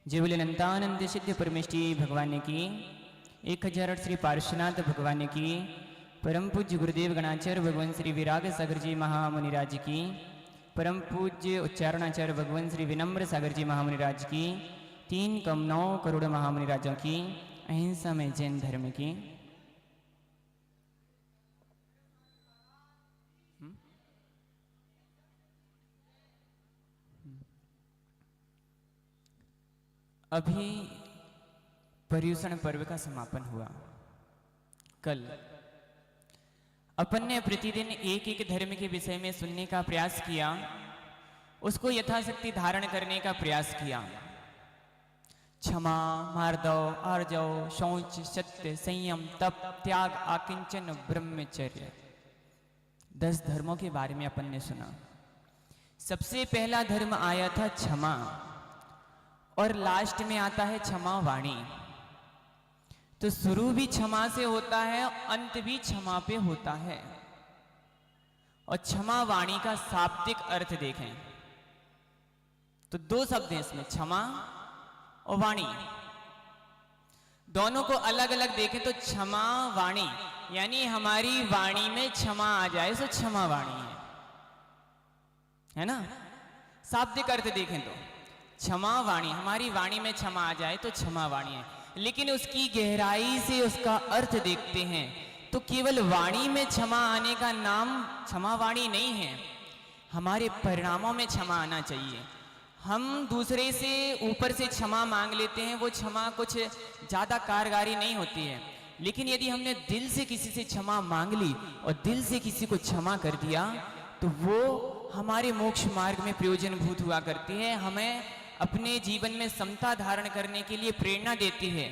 जय बोले अनंतानंद सिद्ध परमेष्टि भगवान की 1008 श्री पार्श्वनाथ भगवान की परम पूज्य गुरुदेव गणाचार्य भगवान श्री विराग सागर जी महामुनिराज की परम पूज्य उच्चारणाचार्य भगवान श्री विनम्र सागर जी महामुनिराज की 3,9 करोड़ महामुनिराजों की अहिंसा में जैन धर्म की अभी पर्युषण पर्व का समापन हुआ। कल अपन ने प्रतिदिन एक एक धर्म के विषय में सुनने का प्रयास किया, उसको यथाशक्ति धारण करने का प्रयास किया। क्षमा, मार्दव, आर्जव, शौच, सत्य, संयम, तप, त्याग, आकिंचन, ब्रह्मचर्य 10 धर्मों के बारे में अपन ने सुना। सबसे पहला धर्म आया था क्षमा और लास्ट में आता है क्षमा वाणी। तो शुरू भी क्षमा से होता है, अंत भी क्षमा पे होता है। और क्षमा वाणी का शाब्दिक अर्थ देखें तो 2 शब्द हैं इसमें, क्षमा और वाणी। दोनों को अलग अलग देखें तो क्षमा वाणी यानी हमारी वाणी में क्षमा आ जाए तो क्षमा वाणी है ना। शाब्दिक अर्थ देखें तो क्षमा वाणी, हमारी वाणी में क्षमा आ जाए तो क्षमा वाणी है। लेकिन उसकी गहराई से उसका अर्थ देखते हैं तो केवल वाणी में क्षमा आने का नाम क्षमा वाणी नहीं है, हमारे परिणामों में क्षमा आना चाहिए। हम दूसरे से ऊपर से क्षमा मांग लेते हैं, वो क्षमा कुछ ज़्यादा कारगारी नहीं होती है। लेकिन यदि हमने दिल से किसी से क्षमा मांग ली और दिल से किसी को क्षमा कर दिया तो वो हमारे मोक्ष मार्ग में प्रयोजनभूत हुआ करती है, हमें अपने जीवन में समता धारण करने के लिए प्रेरणा देती है,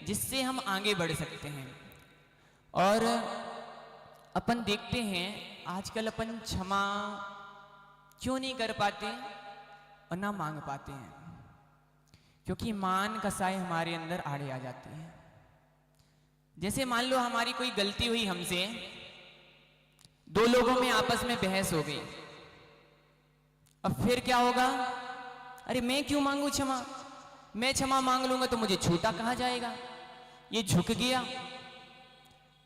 जिससे हम आगे बढ़ सकते हैं। और अपन देखते हैं आजकल अपन क्षमा क्यों नहीं कर पाते और ना मांग पाते हैं, क्योंकि मान कसाई हमारे अंदर आड़े आ जाती है। जैसे मान लो हमारी कोई गलती हुई हमसे, 2 लोगों में आपस में बहस हो गई, अब फिर क्या होगा? अरे मैं क्यों मांगू क्षमा, मैं क्षमा मांग लूंगा तो मुझे छोटा कहा जाएगा, ये झुक गया।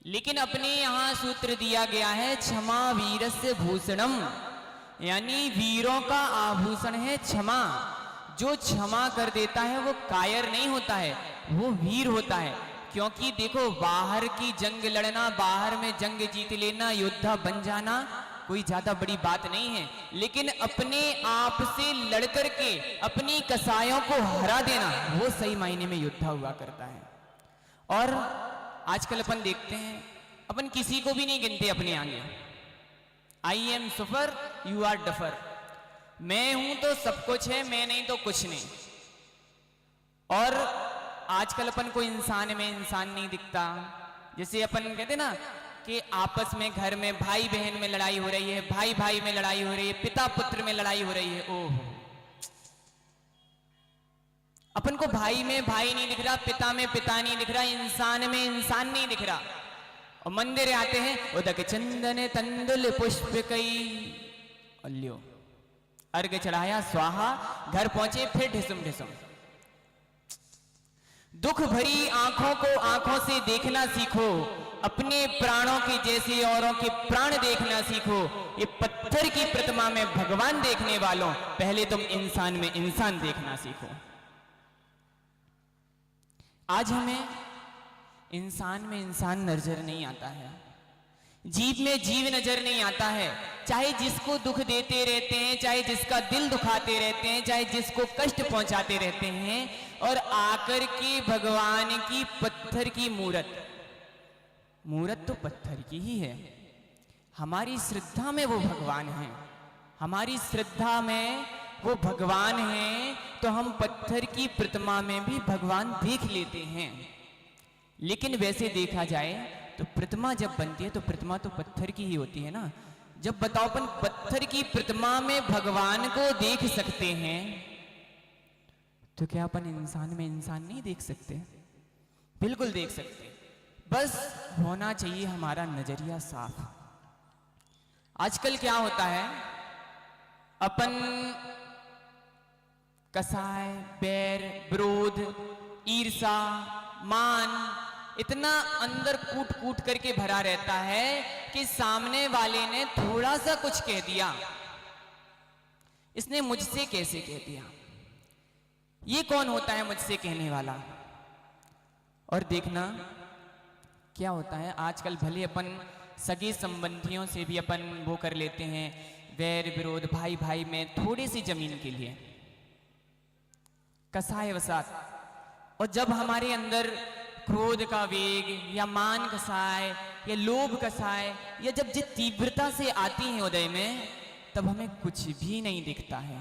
लेकिन अपने यहां सूत्र दिया गया है क्षमा वीरस्य भूषणम, यानी वीरों का आभूषण है क्षमा। जो क्षमा कर देता है वो कायर नहीं होता है, वो वीर होता है। क्योंकि देखो, बाहर की जंग लड़ना, बाहर में जंग जीत लेना, योद्धा बन जाना कोई ज्यादा बड़ी बात नहीं है। लेकिन अपने आप से लड़कर के अपनी कसायों को हरा देना, वो सही मायने में योद्धा हुआ करता है। और आजकल अपन देखते हैं, अपन किसी को भी नहीं गिनते अपने आगे। I am super, you are duffer, मैं हूं तो सब कुछ है, मैं नहीं तो कुछ नहीं। और आजकल अपन को इंसान में इंसान नहीं दिखता। जैसे अपन कहते ना कि आपस में घर में भाई बहन में लड़ाई हो रही है, भाई भाई में लड़ाई हो रही है, पिता पुत्र में लड़ाई हो रही है। ओह, अपन को भाई में भाई नहीं दिख रहा, पिता में पिता नहीं दिख रहा, इंसान में इंसान नहीं दिख रहा। और मंदिर आते हैं, उदक चंदन तंदुल पुष्प कई, अल्यो अर्घ चढ़ाया स्वाहा, घर पहुंचे फिर ढिसुम ढिसुम। दुख भरी आंखों को आंखों से देखना सीखो, अपने प्राणों के जैसे औरों के प्राण देखना सीखो। ये पत्थर की प्रतिमा में भगवान देखने वालों, पहले तुम इंसान में इंसान देखना सीखो। आज हमें इंसान में इंसान नजर नहीं आता है, जीव में जीव नजर नहीं आता है। चाहे जिसको दुख देते रहते हैं, चाहे जिसका दिल दुखाते रहते हैं, चाहे जिसको कष्ट पहुंचाते रहते हैं, और आकर के भगवान की पत्थर की मूरत तो पत्थर की ही है। हमारी श्रद्धा में वो भगवान है, हमारी श्रद्धा में वो भगवान है, तो हम पत्थर की प्रतिमा में भी भगवान देख लेते हैं। लेकिन वैसे देखा जाए तो प्रतिमा जब बनती है तो प्रतिमा तो पत्थर की ही होती है ना। जब बताओ अपन पत्थर की प्रतिमा में भगवान को देख सकते हैं, तो क्या अपन इंसान में इंसान नहीं देख सकते? बिल्कुल देख सकते, बस होना चाहिए हमारा नजरिया साफ। आजकल क्या होता है, अपन कसाय, बैर, विरोध, ईर्षा, मान इतना अंदर कूट कूट करके भरा रहता है कि सामने वाले ने थोड़ा सा कुछ कह दिया, इसने मुझसे कैसे कह दिया, ये कौन होता है मुझसे कहने वाला। और देखना क्या होता है, आजकल भले अपन सगे संबंधियों से भी अपन वो कर लेते हैं वैर विरोध, भाई भाई में थोड़ी सी जमीन के लिए कसाय वसात। और जब हमारे अंदर क्रोध का वेग या मान कसाय या लोभ कसाय या जब जिस तीव्रता से आती है उदय में, तब हमें कुछ भी नहीं दिखता है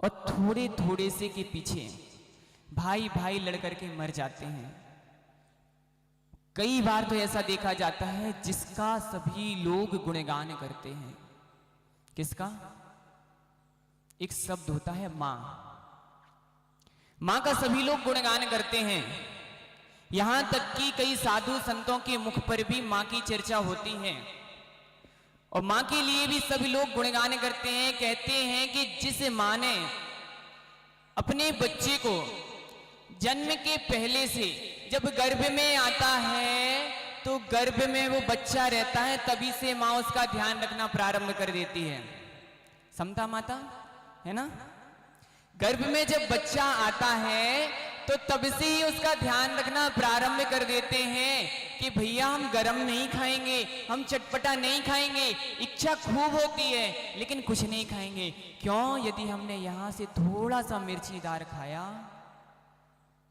और थोड़े थोड़े से के पीछे भाई भाई लड़ करके मर जाते हैं। कई बार तो ऐसा देखा जाता है जिसका सभी लोग गुणगान करते हैं। किसका? एक शब्द होता है मां। मां का सभी लोग गुणगान करते हैं, यहां तक कि कई साधु संतों के मुख पर भी मां की चर्चा होती है और मां के लिए भी सभी लोग गुणगान करते हैं। कहते हैं कि जिस मां ने अपने बच्चे को जन्म के पहले से जब गर्भ में आता है तो गर्भ में वो बच्चा रहता है, तभी से मां उसका ध्यान रखना प्रारंभ कर देती है। समता माता है ना, गर्भ में जब बच्चा आता है तो तब से ही उसका ध्यान रखना प्रारंभ कर देते हैं कि भैया हम गरम नहीं खाएंगे, हम चटपटा नहीं खाएंगे। इच्छा खूब होती है लेकिन कुछ नहीं खाएंगे। क्यों? यदि हमने यहां से थोड़ा सा मिर्चीदार खाया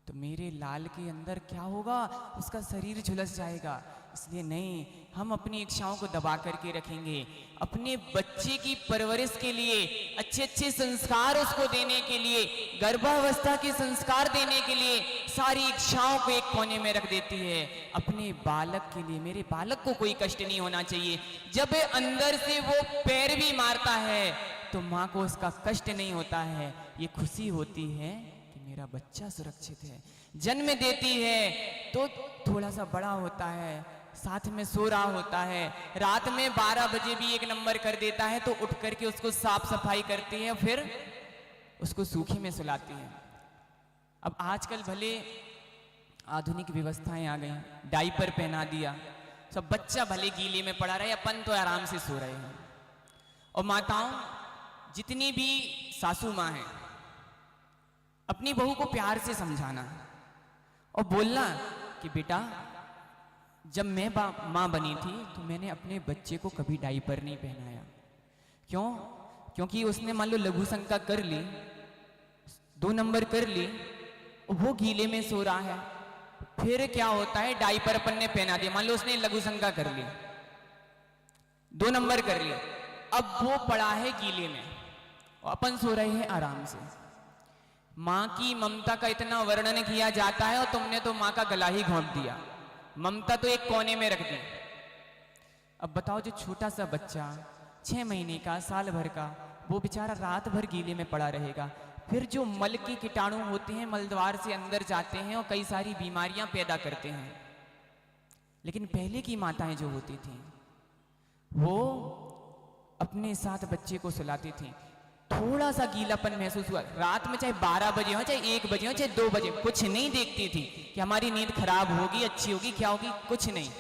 तो मेरे लाल के अंदर क्या होगा, उसका शरीर झुलस जाएगा। इसलिए नहीं, हम अपनी इच्छाओं को दबा करके रखेंगे। अपने बच्चे की परवरिश के लिए, अच्छे अच्छे संस्कार उसको देने के लिए, गर्भावस्था के संस्कार देने के लिए सारी इच्छाओं को एक कोने में रख देती है। अपने बालक के लिए, मेरे बालक को कोई कष्ट नहीं होना चाहिए। जब अंदर से वो पैर भी मारता है तो माँ को उसका कष्ट नहीं होता है, ये खुशी होती है मेरा बच्चा सुरक्षित है। जन्म देती है तो थोड़ा सा बड़ा होता है, साथ में सो रहा होता है, रात में 12 बजे भी एक नंबर कर देता है तो उठ करके उसको साफ सफाई करती है, फिर उसको सूखी में सुलाती है। अब आजकल भले आधुनिक व्यवस्थाएं आ गई, डायपर पहना दिया, सब बच्चा भले गीले में पड़ा रहे, अपन तो आराम से सो रहे हैं। और माताओं, जितनी भी सासू माँ हैं, अपनी बहू को प्यार से समझाना और बोलना कि बेटा, जब मैं माँ बनी थी तो मैंने अपने बच्चे को कभी डायपर नहीं पहनाया। क्यों? क्योंकि उसने मान लो लघु शंका कर ली, 2 नंबर कर ली, वो गीले में सो रहा है, फिर क्या होता है, डायपर अपन ने पहना दिया, मान लो उसने लघु शंका कर ली, 2 नंबर कर लिया, अब वो पड़ा है गीले में और अपन सो रहे हैं आराम से। माँ की ममता का इतना वर्णन किया जाता है और तुमने तो माँ का गला ही घोंट दिया, ममता तो एक कोने में रख दी। अब बताओ, जो छोटा सा बच्चा 6 महीने का, साल भर का, वो बेचारा रात भर गीले में पड़ा रहेगा। फिर जो मल के कीटाणु होते हैं मलद्वार से अंदर जाते हैं और कई सारी बीमारियां पैदा करते हैं। लेकिन पहले की माताएं जो होती थी वो अपने साथ बच्चे को सुलाती थी। थोड़ा सा गीलापन महसूस हुआ, रात में चाहे 12 बजे हो, चाहे 1 बजे हो, चाहे 2 बजे, कुछ नहीं देखती थी कि हमारी नींद खराब होगी, अच्छी होगी, क्या होगी, कुछ नहीं।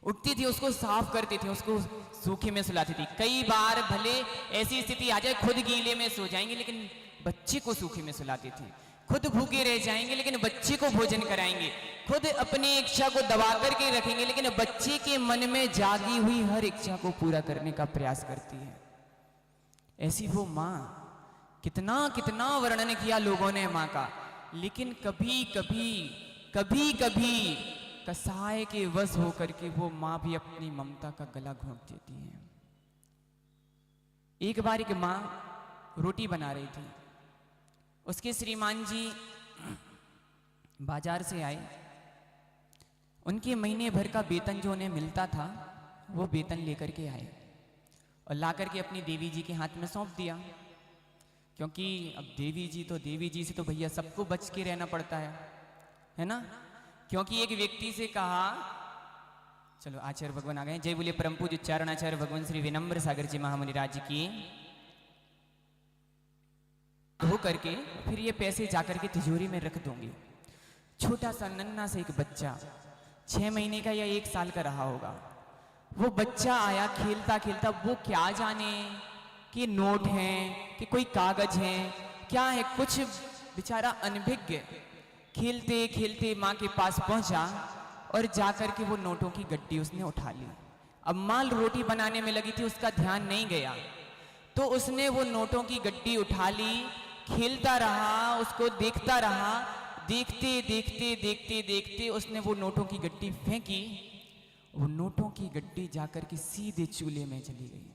उठती थी, उसको साफ करती थी, उसको सूखे में सुलाती थी। कई बार भले ऐसी स्थिति आ जाए खुद गीले में सो जाएंगे लेकिन बच्चे को सूखे में सुलाती थी। खुद भूखे रह जाएंगे लेकिन बच्चे को भोजन कराएंगे। खुद अपनी इच्छा को दबा करके रखेंगे लेकिन बच्चे के मन में जागी हुई हर इच्छा को पूरा करने का प्रयास करती है। ऐसी वो माँ, कितना कितना वर्णन किया लोगों ने माँ का, लेकिन कभी कभी कभी कभी कसाय के वश होकर के वो माँ भी अपनी ममता का गला घोंट देती है। एक बार एक माँ रोटी बना रही थी, उसके श्रीमान जी बाजार से आए, उनके महीने भर का वेतन जो उन्हें मिलता था वो वेतन लेकर के आए और ला करके अपनी देवी जी के हाथ में सौंप दिया। क्योंकि अब देवी जी से तो भैया सबको बच के रहना पड़ता है ना। क्योंकि एक व्यक्ति से कहा, चलो आचार्य भगवान आ गए, जय बोलिए परम पूज्य उच्चारण आचार्य भगवान श्री विनम्र सागर जी महामुनि राज की। धो करके फिर ये पैसे जा करके तिजोरी में रख दूंगी। छोटा सा नन्हा सा एक बच्चा 6 महीने का या 1 साल का रहा होगा, वो बच्चा आया खेलता खेलता, वो क्या जाने कि नोट हैं कि कोई कागज हैं क्या है, कुछ बेचारा अनभिज्ञ खेलते खेलते माँ के पास पहुंचा और जाकर के वो नोटों की गड्डी उसने उठा ली। अब माँ रोटी बनाने में लगी थी, उसका ध्यान नहीं गया, तो उसने वो नोटों की गड्डी उठा ली, खेलता रहा, उसको देखता रहा, देखते देखते देखते देखते उसने वो नोटों की गड्डी फेंकी। वो नोटों की गड्डी जाकर के सीधे चूल्हे में चली गई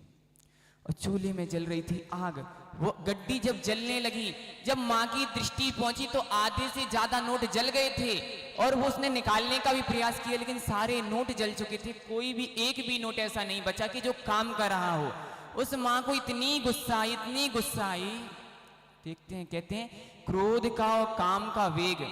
और चूल्हे में जल रही थी आग। वो गड्डी जब जलने लगी, जब माँ की दृष्टि पहुंची तो आधे से ज्यादा नोट जल गए थे और वो उसने निकालने का भी प्रयास किया, लेकिन सारे नोट जल चुके थे। कोई भी एक भी नोट ऐसा नहीं बचा कि जो काम कर रहा हो। उस माँ को इतनी गुस्सा आई, इतनी गुस्सा आई। देखते हैं, कहते हैं क्रोध का और काम का वेग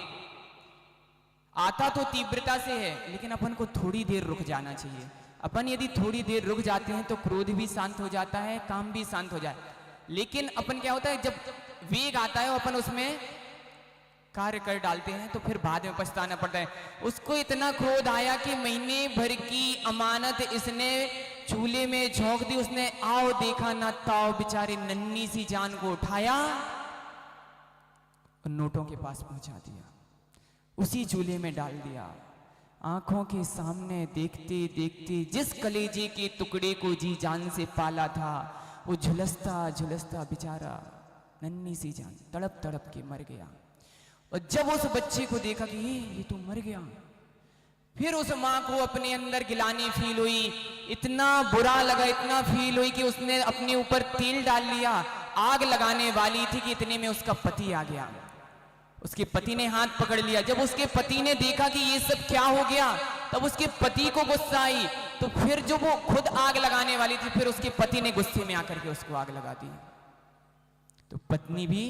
आता तो तीव्रता से है, लेकिन अपन को थोड़ी देर रुक जाना चाहिए। अपन यदि थोड़ी देर रुक जाते हैं तो क्रोध भी शांत हो जाता है, काम भी शांत हो जाए। लेकिन अपन क्या होता है, जब वेग आता है अपन उसमें कार्य कर डालते हैं तो फिर बाद में पछताना पड़ता है। उसको इतना क्रोध आया कि महीने भर की अमानत इसने चूल्हे में झोंक दी। उसने आओ देखा ना ताओ बेचारे नन्ही सी जान को उठाया और नोटों के पास पहुंचा दिया, उसी चूल्हे में डाल दिया। आंखों के सामने देखते देखते जिस कलेजे के टुकड़े को जी जान से पाला था, वो झुलसता झुलसता बेचारा नन्ही सी जान तड़प तड़प के मर गया। और जब उस बच्चे को देखा कि ये तो मर गया, फिर उस माँ को अपने अंदर गिलानी फील हुई, इतना बुरा लगा, इतना फील हुई कि उसने अपने ऊपर तेल डाल लिया। आग लगाने वाली थी कि इतने में उसका पति आ गया। उसके पति ने हाथ पकड़ लिया। जब उसके पति ने देखा कि ये सब क्या हो गया, तब उसके पति को गुस्सा आई। तो फिर जो वो खुद आग लगाने वाली थी, फिर उसके पति ने गुस्से में आकर के उसको आग लगा दी। तो पत्नी भी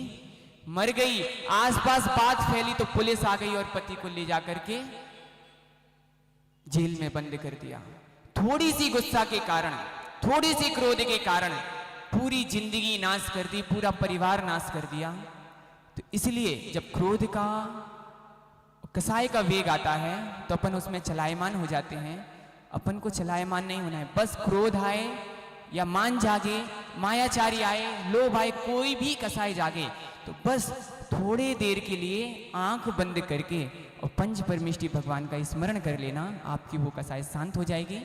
मर गई। आसपास बात फैली तो पुलिस आ गई और पति को ले जाकर के जेल में बंद कर दिया। थोड़ी सी गुस्सा के कारण, थोड़ी सी क्रोध के कारण पूरी जिंदगी नाश कर दी, पूरा परिवार नाश कर दिया। तो इसलिए जब क्रोध का, कसाई का वेग आता है तो अपन उसमें चलायमान हो जाते हैं। अपन को चलायमान नहीं होना है। बस क्रोध आए या मान जागे, मायाचारी आए, लोभ आए, कोई भी कसाई जागे तो बस थोड़े देर के लिए आंख बंद करके और पंच परमेष्टि भगवान का स्मरण कर लेना, आपकी वो कसाई शांत हो जाएगी।